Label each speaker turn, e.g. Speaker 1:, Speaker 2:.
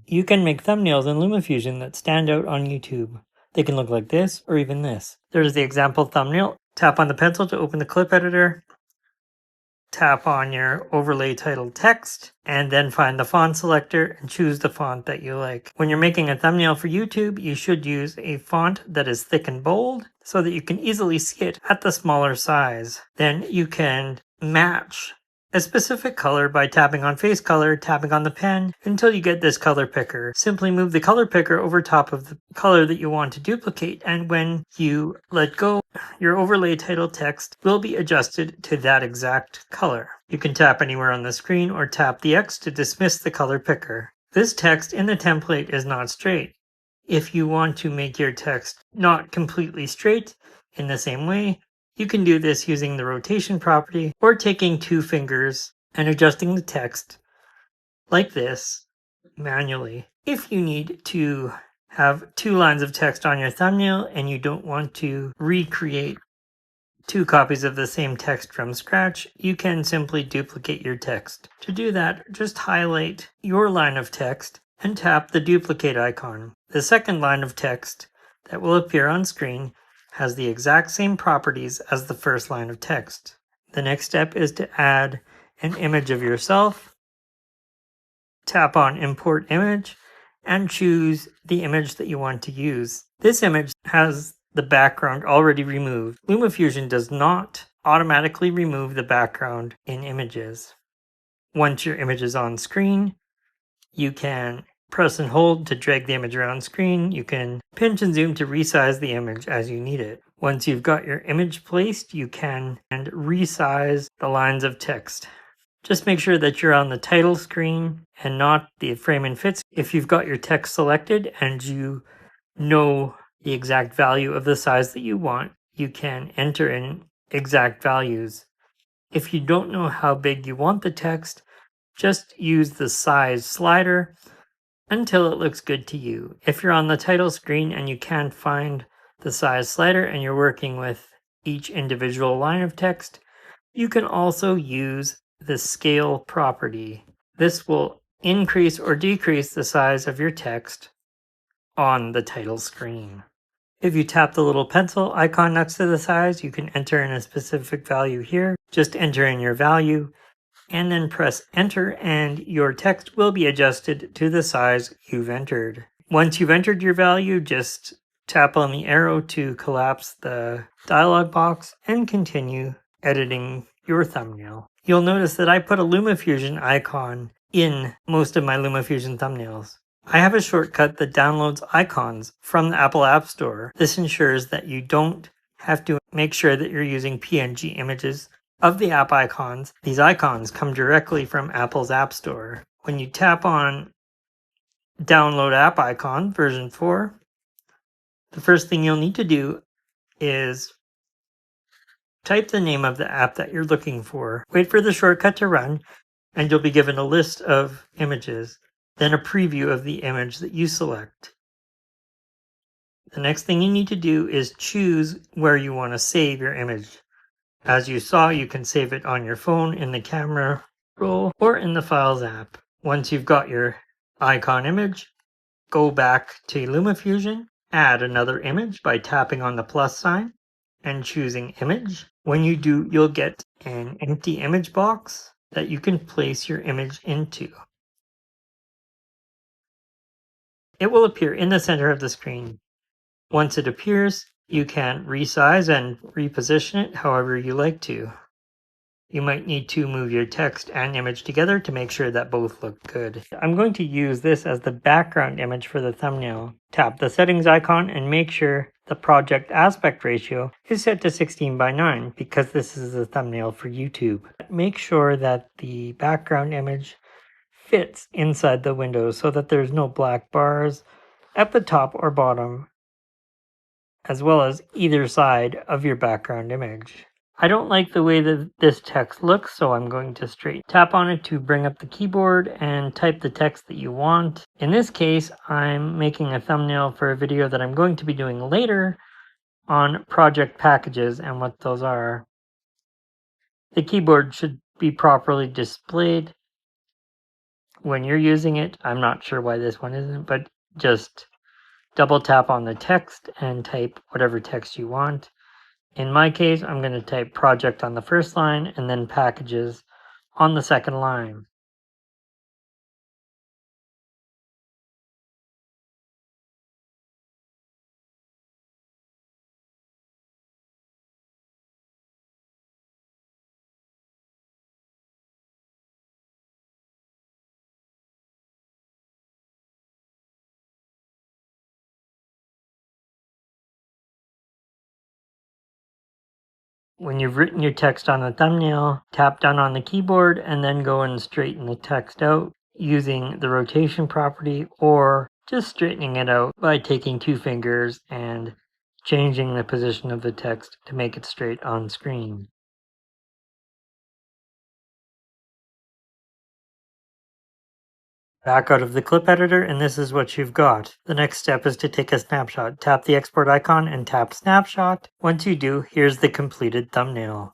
Speaker 1: You can make thumbnails in LumaFusion that stand out on YouTube. They can look like this or even this. There's the example thumbnail. Tap on the pencil to open the clip editor. Tap on your overlay titled text, and then find the font selector and choose the font that you like. When you're making a thumbnail for YouTube, you should use a font that is thick and bold so that you can easily see it at the smaller size. Then you can match a specific color by tapping on face color, tapping on the pen until you get this color picker. Simply move the color picker over top of the color that you want to duplicate, and when you let go, your overlay title text will be adjusted to that exact color. You can tap anywhere on the screen or tap the X to dismiss the color picker. This text in the template is not straight. If you want to make your text not completely straight in the same way, you can do this using the rotation property or taking 2 fingers and adjusting the text like this manually. If you need to have 2 lines of text on your thumbnail and you don't want to recreate 2 copies of the same text from scratch, you can simply duplicate your text. To do that, just highlight your line of text and tap the duplicate icon. The second line of text that will appear on screen has the exact same properties as the first line of text. The next step is to add an image of yourself. Tap on Import Image and choose the image that you want to use. This image has the background already removed. LumaFusion does not automatically remove the background in images. Once your image is on screen, you can press and hold to drag the image around screen. You can pinch and zoom to resize the image as you need it. Once you've got your image placed, you can resize the lines of text. Just make sure that you're on the title screen and not the frame and fits. If you've got your text selected and you know the exact value of the size that you want, you can enter in exact values. If you don't know how big you want the text, just use the size slider until it looks good to you. If you're on the title screen and you can't find the size slider and you're working with each individual line of text, you can also use the scale property. This will increase or decrease the size of your text on the title screen. If you tap the little pencil icon next to the size, you can enter in a specific value here. Just enter in your value and then press enter and your text will be adjusted to the size you've entered. Once you've entered your value, just tap on the arrow to collapse the dialog box and continue editing your thumbnail. You'll notice that I put a LumaFusion icon in most of my LumaFusion thumbnails. I have a shortcut that downloads icons from the Apple App Store. This ensures that you don't have to make sure that you're using PNG images of the app icons. These icons come directly from Apple's App Store. When you tap on Download App Icon version 4, the first thing you'll need to do is type the name of the app that you're looking for. Wait for the shortcut to run, and you'll be given a list of images, then a preview of the image that you select. The next thing you need to do is choose where you want to save your image. As you saw, you can save it on your phone in the camera roll or in the Files app. Once you've got your icon image, go back to LumaFusion, add another image by tapping on the plus sign and choosing Image. When you do, you'll get an empty image box that you can place your image into. It will appear in the center of the screen. Once it appears, you can resize and reposition it however you like to. You might need to move your text and image together to make sure that both look good. I'm going to use this as the background image for the thumbnail. Tap the settings icon and make sure the project aspect ratio is set to 16:9 because this is the thumbnail for YouTube. Make sure that the background image fits inside the window so that there's no black bars at the top or bottom, as well as either side of your background image. I don't like the way that this text looks, so I'm going to straight tap on it to bring up the keyboard and type the text that you want. In this case, I'm making a thumbnail for a video that I'm going to be doing later on project packages and what those are. The keyboard should be properly displayed. when you're using it, I'm not sure why this one isn't, but just double tap on the text and type whatever text you want. In my case, I'm going to type project on the first line and then packages on the second line. When you've written your text on the thumbnail, tap down on the keyboard and then go and straighten the text out using the rotation property, or just straightening it out by taking 2 fingers and changing the position of the text to make it straight on screen. Back out of the clip editor, and this is what you've got. The next step is to take a snapshot. Tap the export icon and tap snapshot. Once you do, here's the completed thumbnail.